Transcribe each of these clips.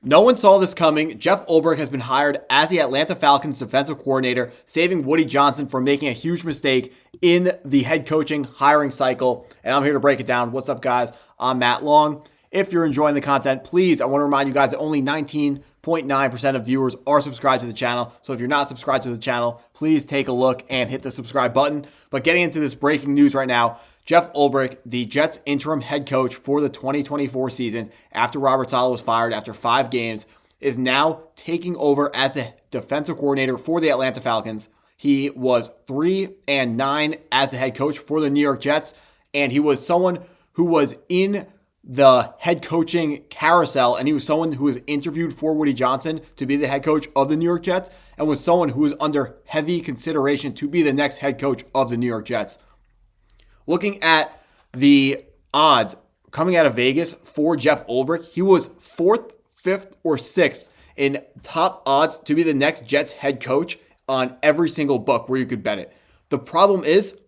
No one saw this coming. Jeff Ulbrich has been hired as the Atlanta Falcons defensive coordinator, saving Woody Johnson from making a huge mistake in the head coaching hiring cycle. And I'm here to break it down. What's up, guys? I'm Matt Long. If you're enjoying the content, please, I want to remind you guys that only 19.9% of viewers are subscribed to the channel. So if you're not subscribed to the channel, please take a look and hit the subscribe button. But getting into this breaking news right now, Jeff Ulbrich, the Jets interim head coach for the 2024 season after Robert Saleh was fired after 5 games, is now taking over as the defensive coordinator for the Atlanta Falcons. He was 3-9 as the head coach for the New York Jets, and he was someone who was in the head coaching carousel, and he was someone who was interviewed for Woody Johnson to be the head coach of the New York Jets, and was someone who was under heavy consideration to be the next head coach of the New York Jets. Looking at the odds coming out of Vegas for Jeff Ulbrich, he was 4th, 5th, or 6th in top odds to be the next Jets head coach on every single book where you could bet it. The problem is,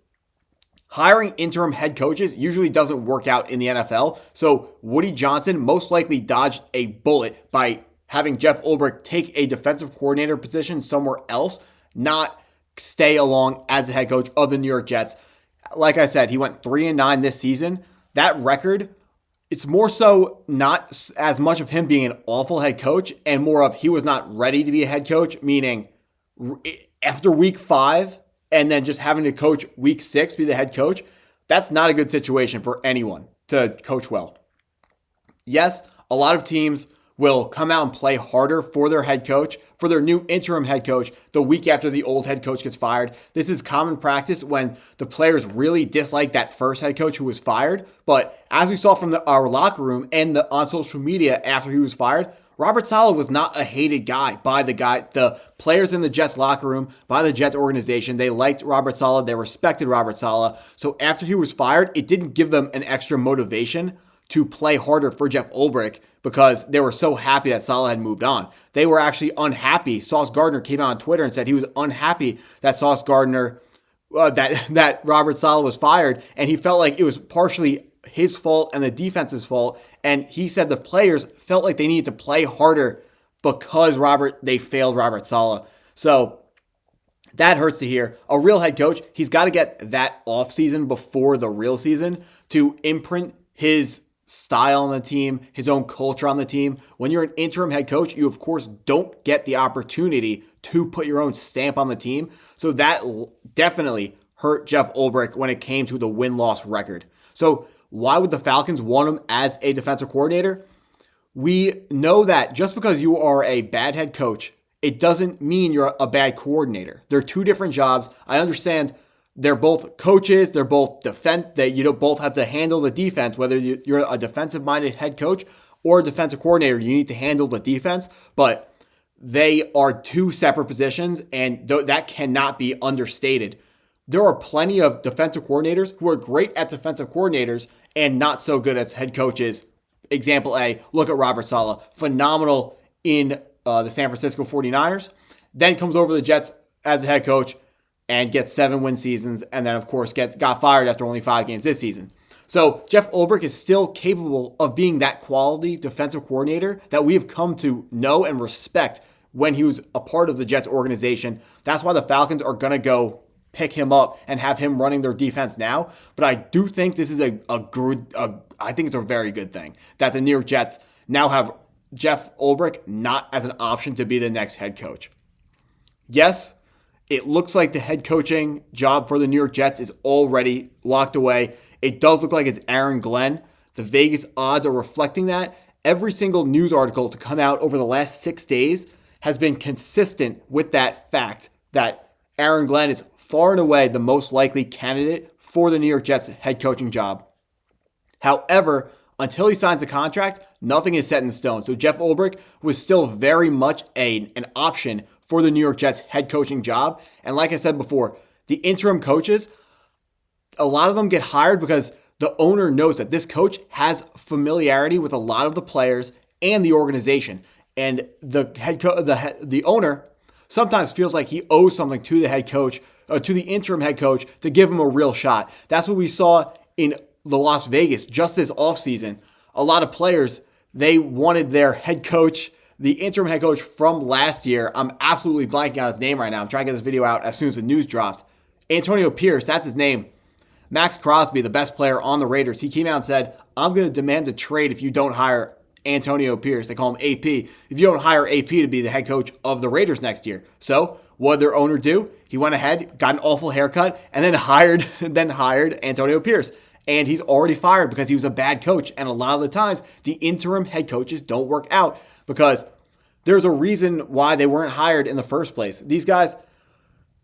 hiring interim head coaches usually doesn't work out in the NFL. So Woody Johnson most likely dodged a bullet by having Jeff Ulbrich take a defensive coordinator position somewhere else, not stay along as the head coach of the New York Jets. Like I said, he went 3-9 this season. That record, it's more so not as much of him being an awful head coach and more of he was not ready to be a head coach, meaning after week 5 and then just having to coach week 6, be the head coach, that's not a good situation for anyone to coach well. Yes, a lot of teams will come out and play harder for their head coach, for their new interim head coach, the week after the old head coach gets fired. This is common practice when the players really dislike that first head coach who was fired. But as we saw from our locker room and on social media after he was fired, Robert Saleh was not a hated guy by the players in the Jets locker room, by the Jets organization. They liked Robert Saleh. They respected Robert Saleh. So after he was fired, it didn't give them an extra motivation to play harder for Jeff Ulbrich because they were so happy that Saleh had moved on. They were actually unhappy. Sauce Gardner came out on Twitter and said he was unhappy that Sauce Gardner, that Robert Saleh was fired, and he felt like it was partially his fault and the defense's fault. And he said the players felt like they needed to play harder because they failed Robert Saleh. So that hurts to hear. A real head coach, he's got to get that offseason before the real season to imprint his style on the team, his own culture on the team. When you're an interim head coach, you of course don't get the opportunity to put your own stamp on the team. So that definitely hurt Jeff Ulbrich when it came to the win-loss record. So why would the Falcons want him as a defensive coordinator? We know that just because you are a bad head coach, it doesn't mean you're a bad coordinator. They're two different jobs. I understand they're both coaches. They're both you don't both have to handle the defense. Whether you're a defensive-minded head coach or a defensive coordinator, you need to handle the defense. But they are two separate positions, and that cannot be understated. There are plenty of defensive coordinators who are great at defensive coordinators and not so good as head coaches. Example A, look at Robert Saleh. Phenomenal in the San Francisco 49ers. Then comes over to the Jets as a head coach and gets 7-win seasons, and then, of course, got fired after only 5 games this season. So Jeff Ulbrich is still capable of being that quality defensive coordinator that we have come to know and respect when he was a part of the Jets organization. That's why the Falcons are going to go pick him up and have him running their defense now. But I do think this is I think it's a very good thing that the New York Jets now have Jeff Ulbrich not as an option to be the next head coach. Yes, it looks like the head coaching job for the New York Jets is already locked away. It does look like it's Aaron Glenn. The Vegas odds are reflecting that. Every single news article to come out over the last 6 days has been consistent with that fact that Aaron Glenn is far and away the most likely candidate for the New York Jets head coaching job. However, until he signs the contract, nothing is set in stone. So Jeff Ulbrich was still very much an option for the New York Jets head coaching job. And like I said before, the interim coaches, a lot of them get hired because the owner knows that this coach has familiarity with a lot of the players and the organization. And the owner sometimes feels like he owes something to the head coach, to the interim head coach, to give him a real shot. That's what we saw in the Las Vegas just this offseason. A lot of players, they wanted their head coach, the interim head coach from last year, I'm absolutely blanking on his name right now. I'm trying to get this video out as soon as the news dropped. Antonio Pierce, that's his name. Max Crosby, the best player on the Raiders, he came out and said, I'm going to demand a trade if you don't hire Antonio Pierce. They call him AP. If you don't hire AP to be the head coach of the Raiders next year. So what did their owner do? He went ahead, got an awful haircut, and then hired Antonio Pierce. And he's already fired because he was a bad coach. And a lot of the times, the interim head coaches don't work out because there's a reason why they weren't hired in the first place. These guys,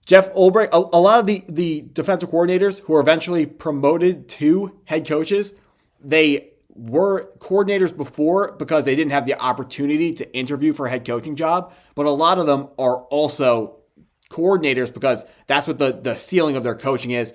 Jeff Ulbrich, a lot of the defensive coordinators who were eventually promoted to head coaches, they were coordinators before because they didn't have the opportunity to interview for a head coaching job. But a lot of them are also coordinators because that's what the ceiling of their coaching is.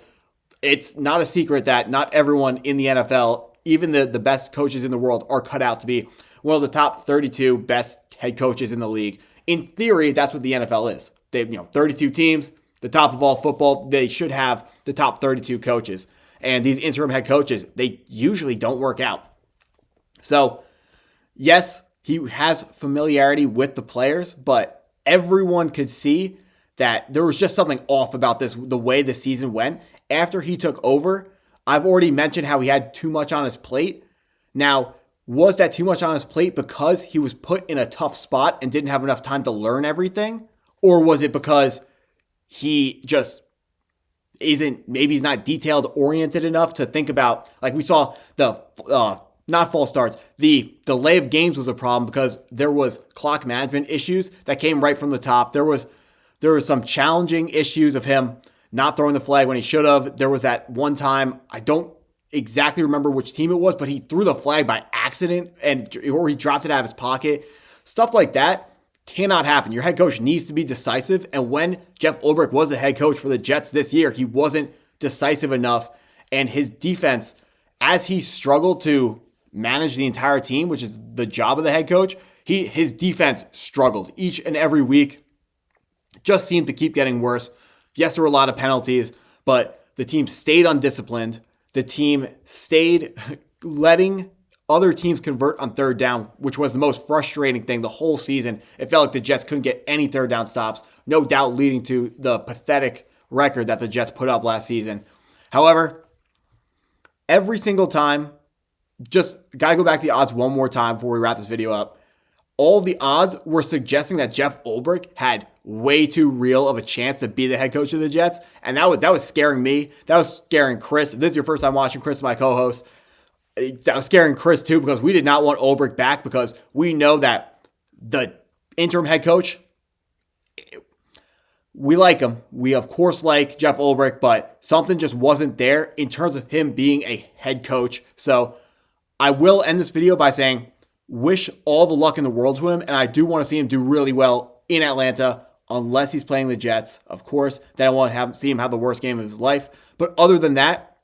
It's not a secret that not everyone in the NFL, even the best coaches in the world, are cut out to be one of the top 32 best head coaches in the league. In theory, that's what the NFL is. They have 32 teams, the top of all football. They should have the top 32 coaches. And these interim head coaches, they usually don't work out. So, yes, he has familiarity with the players, but everyone could see that there was just something off about the way the season went. After he took over, I've already mentioned how he had too much on his plate. Now, was that too much on his plate because he was put in a tough spot and didn't have enough time to learn everything? Or was it because he just maybe he's not detailed oriented enough to think about, like we saw the, not false starts, the delay of games was a problem because there was clock management issues that came right from the top. There was some challenging issues of him not throwing the flag when he should have. There was that one time, I don't exactly remember which team it was, but he threw the flag by accident or he dropped it out of his pocket. Stuff like that cannot happen. Your head coach needs to be decisive. And when Jeff Ulbrich was the head coach for the Jets this year, he wasn't decisive enough. And his defense, as he struggled to manage the entire team, which is the job of the head coach, his defense struggled each and every week. Just seemed to keep getting worse. Yes, there were a lot of penalties, but the team stayed undisciplined. The team stayed letting other teams convert on third down, which was the most frustrating thing the whole season. It felt like the Jets couldn't get any third down stops, no doubt leading to the pathetic record that the Jets put up last season. However, every single time, just got to go back to the odds one more time before we wrap this video up. All the odds were suggesting that Jeff Ulbrich had way too real of a chance to be the head coach of the Jets. And that was scaring me. That was scaring Chris. If this is your first time watching, Chris is my co-host. That was scaring Chris too because we did not want Ulbrich back because we know that the interim head coach, we like him. We, of course, like Jeff Ulbrich, but something just wasn't there in terms of him being a head coach. So I will end this video by saying, wish all the luck in the world to him, and I do want to see him do really well in Atlanta, unless he's playing the Jets, of course. Then I want to see him have the worst game of his life. But other than that,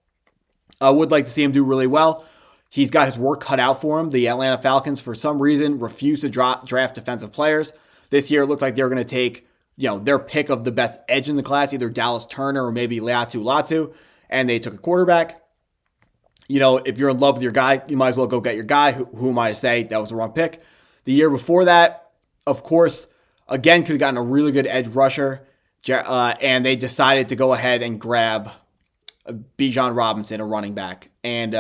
I would like to see him do really well. He's got his work cut out for him. The Atlanta Falcons, for some reason, refused to draft defensive players. This year, it looked like they were going to take their pick of the best edge in the class, either Dallas Turner or maybe Latu Latu, and they took a quarterback. If you're in love with your guy, you might as well go get your guy. Who am I to say that was the wrong pick? The year before that, of course, again, could have gotten a really good edge rusher. And they decided to go ahead and grab Bijan Robinson, a running back. And,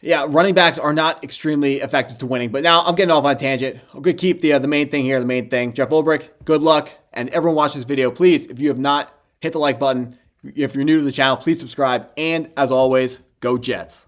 running backs are not extremely effective to winning. But now I'm getting off on a tangent. I'm going to keep the main thing here, the main thing. Jeff Ulbrich, good luck. And everyone watching this video, please, if you have not, hit the like button. If you're new to the channel, please subscribe. And as always, go Jets.